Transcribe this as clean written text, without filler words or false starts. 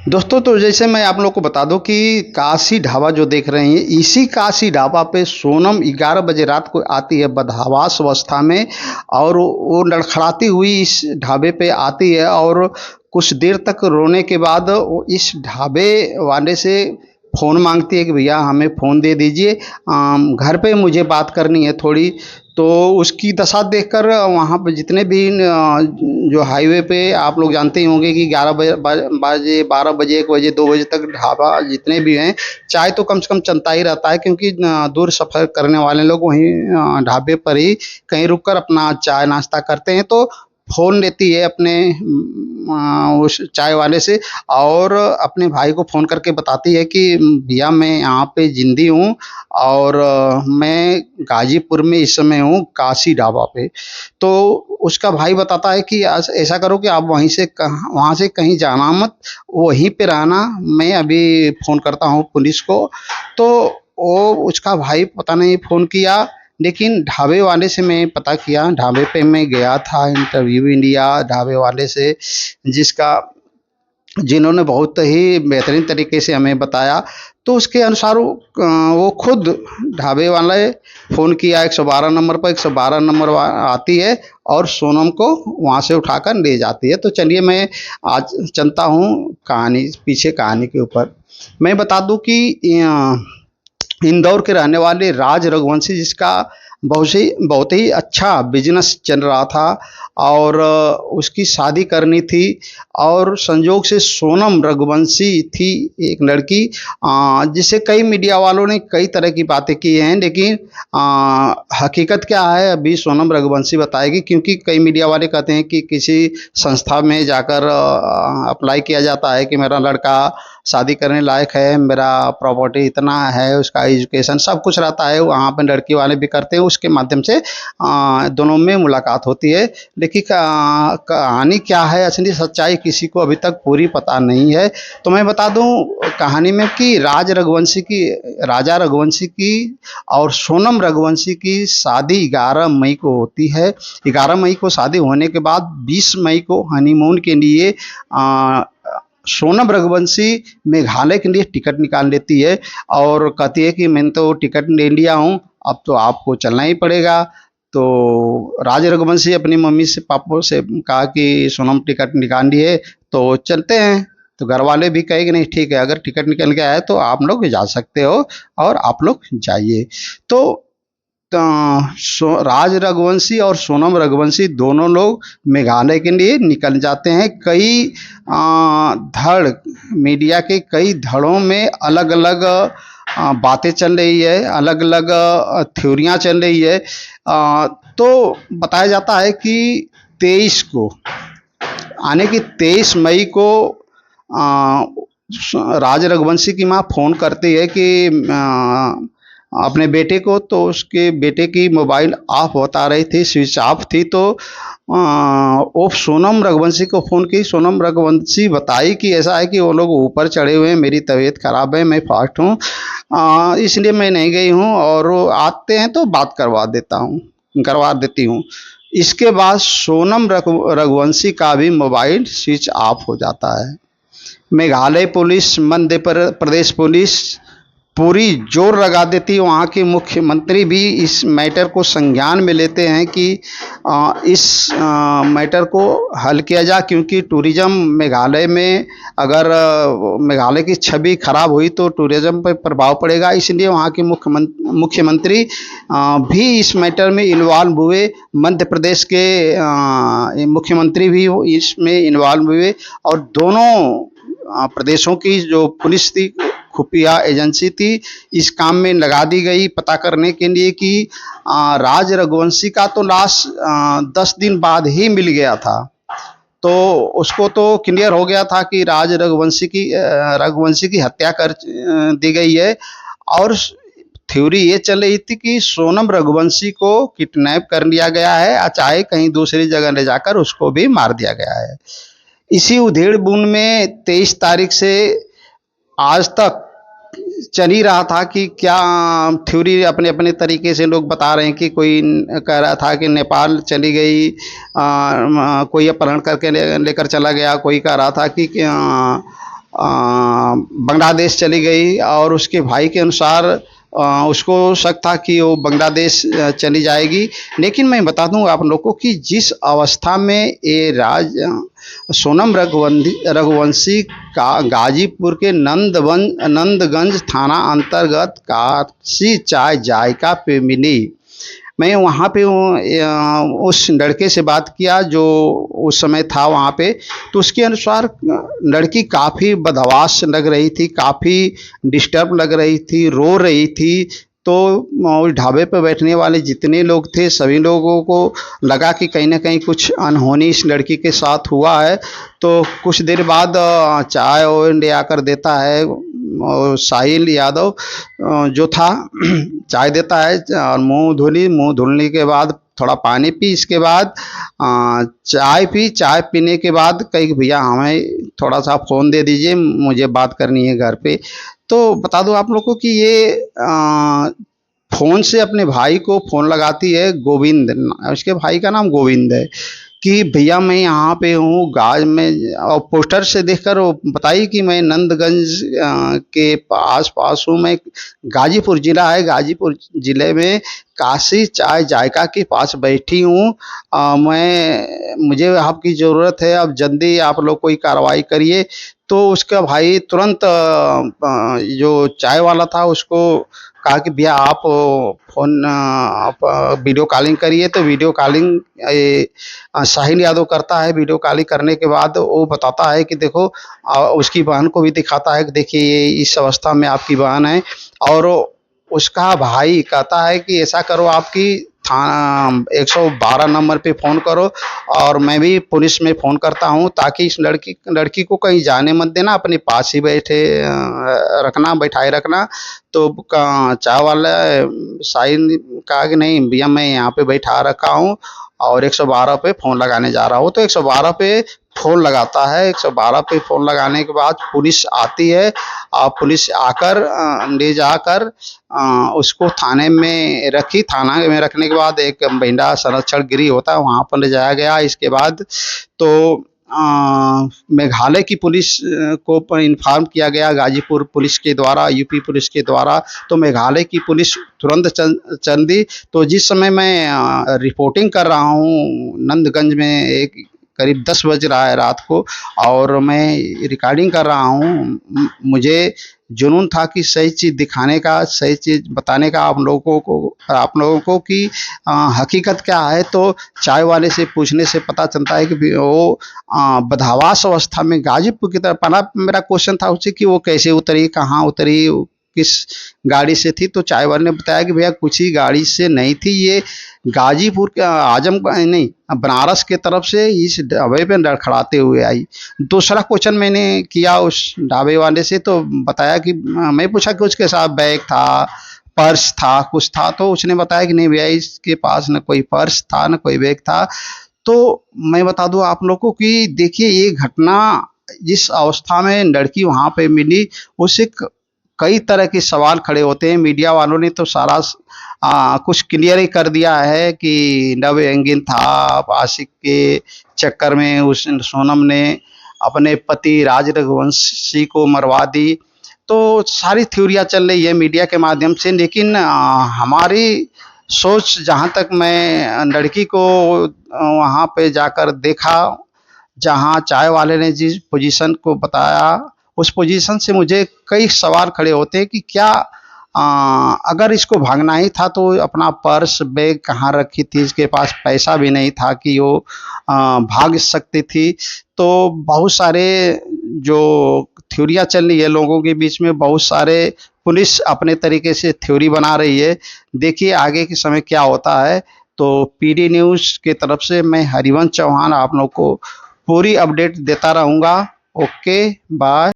दोस्तों, तो जैसे मैं आप लोग को बता दूं कि काशी ढाबा जो देख रहे हैं, इसी काशी ढाबा पे सोनम 11 बजे रात को आती है बदहवास अवस्था में। और वो लड़खड़ाती हुई इस ढाबे पे आती है और कुछ देर तक रोने के बाद वो इस ढाबे वाले से फ़ोन मांगती है कि भैया हमें फ़ोन दे दीजिए, घर पे मुझे बात करनी है थोड़ी। तो उसकी दशा देखकर वहाँ पे जितने भी जो हाईवे पे आप लोग जानते ही होंगे कि 11 बजे 12 बजे 1 बजे 2 बजे तक ढाबा जितने भी हैं, चाय तो कम से कम चलता ही रहता है, क्योंकि दूर सफ़र करने वाले लोग वहीं ढाबे पर ही कहीं रुक कर अपना चाय नाश्ता करते हैं। तो फ़ोन लेती है अपने उस चाय वाले से और अपने भाई को फ़ोन करके बताती है कि भैया मैं यहाँ पे जिंदी हूँ और मैं गाजीपुर में इस समय हूँ काशी ढाबा पे। तो उसका भाई बताता है कि ऐसा करो कि आप वहाँ से कहीं जाना मत, वहीं पे रहना, मैं अभी फ़ोन करता हूँ पुलिस को। तो वो उसका भाई पता नहीं फ़ोन किया, लेकिन ढाबे वाले से मैं पता किया, ढाबे पे मैं गया था इंटरव्यू इंडिया ढाबे वाले से, जिसका जिन्होंने बहुत ही बेहतरीन तरीके से हमें बताया। तो उसके अनुसार वो खुद ढाबे वाले फ़ोन किया 112 नंबर पर, 112 नंबर आती है और सोनम को वहाँ से उठाकर ले जाती है। तो चलिए मैं आज चलता हूँ कहानी पीछे कहानी के ऊपर। मैं बता दूं कि इंदौर के रहने वाले राज रघुवंशी, जिसका बहुत ही अच्छा बिजनेस चल रहा था और उसकी शादी करनी थी। और संजोग से सोनम रघुवंशी थी एक लड़की, जिसे कई मीडिया वालों ने कई तरह की बातें की हैं, लेकिन हकीकत क्या है अभी सोनम रघुवंशी बताएगी। क्योंकि कई मीडिया वाले कहते हैं कि किसी संस्था में जाकर अप्लाई किया जाता है कि मेरा लड़का शादी करने लायक है, मेरा प्रॉपर्टी इतना है, उसका एजुकेशन सब कुछ रहता है, वहाँ पर लड़की वाले भी करते हैं, उसके माध्यम से दोनों में मुलाकात होती है। लेकिन कहानी क्या है, असली सच्चाई किसी को अभी तक पूरी पता नहीं है। तो मैं बता दूं कहानी में कि राजा रघुवंशी की और सोनम रघुवंशी की शादी 11 मई को होती है। 11 मई को शादी होने के बाद 20 मई को हनीमून के लिए सोनम रघुवंशी मेघालय के लिए टिकट निकाल लेती है और कहती है कि मैंने तो टिकट ले लिया हूँ, अब तो आपको चलना ही पड़ेगा। तो राज रघुवंशी अपनी मम्मी से पापा से कहा कि सोनम टिकट निकाल ली है तो चलते हैं। तो घर वाले भी कहे कि नहीं ठीक है, अगर टिकट निकल गया है तो आप लोग जा सकते हो और आप लोग जाइए। तो राज रघुवंशी और सोनम रघुवंशी दोनों लोग मेघालय के लिए निकल जाते हैं। कई धड़ मीडिया के कई धड़ों में अलग अलग बातें चल रही है, अलग अलग थ्योरियाँ चल रही है। तो बताया जाता है कि 23 को आने की 23 मई को आ, राज रघुवंशी की माँ फ़ोन करती है कि अपने बेटे को, तो उसके बेटे की मोबाइल ऑफ बता रही थी, स्विच ऑफ थी। तो वो सोनम रघुवंशी को फ़ोन की। सोनम रघुवंशी बताई कि ऐसा है कि वो लोग ऊपर चढ़े हुए हैं, मेरी तबीयत ख़राब है, मैं फास्ट हूँ, इसलिए मैं नहीं गई हूँ, और वो आते हैं तो बात करवा देती हूँ। इसके बाद सोनम रघुवंशी का भी मोबाइल स्विच ऑफ हो जाता है। मेघालय पुलिस, मध्य प्रदेश पुलिस पूरी जोर लगा देती है। वहाँ के मुख्यमंत्री भी इस मैटर को संज्ञान में लेते हैं कि इस मैटर को हल किया जाए, क्योंकि टूरिज़्म मेघालय में अगर मेघालय की छवि खराब हुई तो टूरिज़्म पर प्रभाव पड़ेगा। इसलिए वहाँ के मुख्यमंत्री भी इस मैटर में इन्वॉल्व हुए। मध्य प्रदेश के मुख्यमंत्री भी इसमें इन्वॉल्व हुए और दोनों प्रदेशों की जो पुलिस थी, खुफिया एजेंसी थी, इस काम में लगा दी गई पता करने के लिए कि राज रघुवंशी का तो लाश 10 दिन बाद ही मिल गया था। तो उसको तो क्लियर हो गया था कि राज रघुवंशी की हत्या कर दी गई है। और थ्योरी ये चल रही थी कि सोनम रघुवंशी को किडनैप कर लिया गया है, चाहे कहीं दूसरी जगह ले जाकर उसको भी मार दिया गया है। इसी उधेड़ बुन में 23 तारीख से आज तक चल ही रहा था कि क्या थ्योरी अपने अपने तरीके से लोग बता रहे हैं कि कोई कह रहा था कि नेपाल चली गई, कोई अपहरण करके लेकर चला गया, कोई कह रहा था कि बांग्लादेश चली गई और उसके भाई के अनुसार उसको शक था कि वो बांग्लादेश चली जाएगी। लेकिन मैं बता दूं आप लोगों को कि जिस अवस्था में ये सोनम रघुवंशी का गाजीपुर के नंदगंज थाना अंतर्गत काशी चाय जायका पे मिली। मैं वहाँ पे उस लड़के से बात किया जो उस समय था वहाँ पे, तो उसके अनुसार लड़की काफ़ी बदहवास लग रही थी, काफ़ी डिस्टर्ब लग रही थी, रो रही थी। तो उस ढाबे पर बैठने वाले जितने लोग थे सभी लोगों को लगा कि कहीं ना कहीं कुछ अनहोनी इस लड़की के साथ हुआ है। तो कुछ देर बाद चाय और ले आकर देता है और साहिल यादव जो था चाय देता है और मुंह धुलने के बाद थोड़ा पानी पी, इसके बाद चाय पी। चाय पीने के बाद कही कि भैया हमें थोड़ा सा फ़ोन दे दीजिए, मुझे बात करनी है घर पे। तो बता दूं आप लोग को कि ये फ़ोन से अपने भाई को फ़ोन लगाती है, गोविंद, उसके भाई का नाम गोविंद है, कि भैया मैं यहाँ पे हूँ गाज में, और पोस्टर से देखकर वो बताई कि मैं नंदगंज के पास पास हूँ। मैं गाजीपुर ज़िला है, गाजीपुर ज़िले में काशी चाय जायका के पास बैठी हूँ। मुझे आपकी ज़रूरत है, अब जल्दी आप लोग कोई कार्रवाई करिए। तो उसका भाई तुरंत जो चाय वाला था उसको कहा कि भैया आप फ़ोन आप वीडियो कॉलिंग करिए। तो वीडियो कॉलिंग साहिल यादव करता है। वीडियो कॉलिंग करने के बाद वो बताता है कि देखो, उसकी बहन को भी दिखाता है कि देखिए ये इस अवस्था में आपकी बहन है। और उसका भाई कहता है कि ऐसा करो, आपकी थाना 112 नंबर पे फ़ोन करो और मैं भी पुलिस में फ़ोन करता हूँ, ताकि इस लड़की को कहीं जाने मत देना, अपने पास ही बैठाए रखना। तो चाय वाला साहिल कहा कि नहीं भैया मैं यहाँ पे बैठा रखा हूँ और 112 पे फ़ोन लगाने जा रहा हूँ। तो 112 पे फ़ोन लगाता है। 112 पे फ़ोन लगाने के बाद पुलिस आती है और पुलिस आकर ले जाकर उसको थाने में रखी। थाना में रखने के बाद एक महिला संरक्षण गृह होता है वहाँ पर ले जाया गया। इसके बाद तो मेघालय की पुलिस को इन्फॉर्म किया गया, गाजीपुर पुलिस के द्वारा, यूपी पुलिस के द्वारा। तो मेघालय की पुलिस तुरंत चल दी। तो जिस समय मैं रिपोर्टिंग कर रहा हूँ नंदगंज में, एक करीब 10 बज रहा है रात को, और मैं रिकॉर्डिंग कर रहा हूँ, मुझे जुनून था कि सही चीज़ दिखाने का, सही चीज़ बताने का आप लोगों को कि हकीकत क्या है। तो चाय वाले से पूछने से पता चलता है कि वो बदहवास अवस्था में गाजीपुर की तरफ। पहला मेरा क्वेश्चन था उससे कि वो कैसे उतरी, कहाँ उतरी, किस गाड़ी से थी। तो चाय वाले ने बताया कि भैया कुछ ही गाड़ी से नहीं थी, ये गाजीपुर के नहीं बनारस के तरफ से इस ढाबे पे लड़खड़ाते हुए आई। दूसरा क्वेश्चन मैंने किया उस ढाबे वाले से, तो बताया कि मैं पूछा कि उसके साथ बैग था, पर्स था, कुछ था। तो उसने बताया कि नहीं भैया इसके पास न कोई पर्स था न कोई बैग था। तो मैं बता दूं आप लोगों को कि देखिए ये घटना जिस अवस्था में लड़की वहाँ पे मिली, उससे कई तरह के सवाल खड़े होते हैं। मीडिया वालों ने तो सारा कुछ क्लियर ही कर दिया है कि लव एंगल था, आशिक के चक्कर में उस सोनम ने अपने पति राज रघुवंशी को मरवा दी। तो सारी थ्योरियाँ चल रही है मीडिया के माध्यम से। लेकिन हमारी सोच, जहाँ तक मैं लड़की को वहाँ पे जाकर देखा, जहाँ चाय वाले ने जिस पोजीशन को बताया, उस पोजीशन से मुझे कई सवाल खड़े होते हैं कि क्या अगर इसको भागना ही था तो अपना पर्स बैग कहाँ रखी थी, इसके पास पैसा भी नहीं था कि वो भाग सकती थी। तो बहुत सारे जो थ्योरियाँ चल रही है लोगों के बीच में, बहुत सारे पुलिस अपने तरीके से थ्योरी बना रही है। देखिए आगे के समय क्या होता है। तो पीडी न्यूज़ के तरफ से मैं हरिवंश चौहान आप लोग को पूरी अपडेट देता रहूँगा। Okay bye.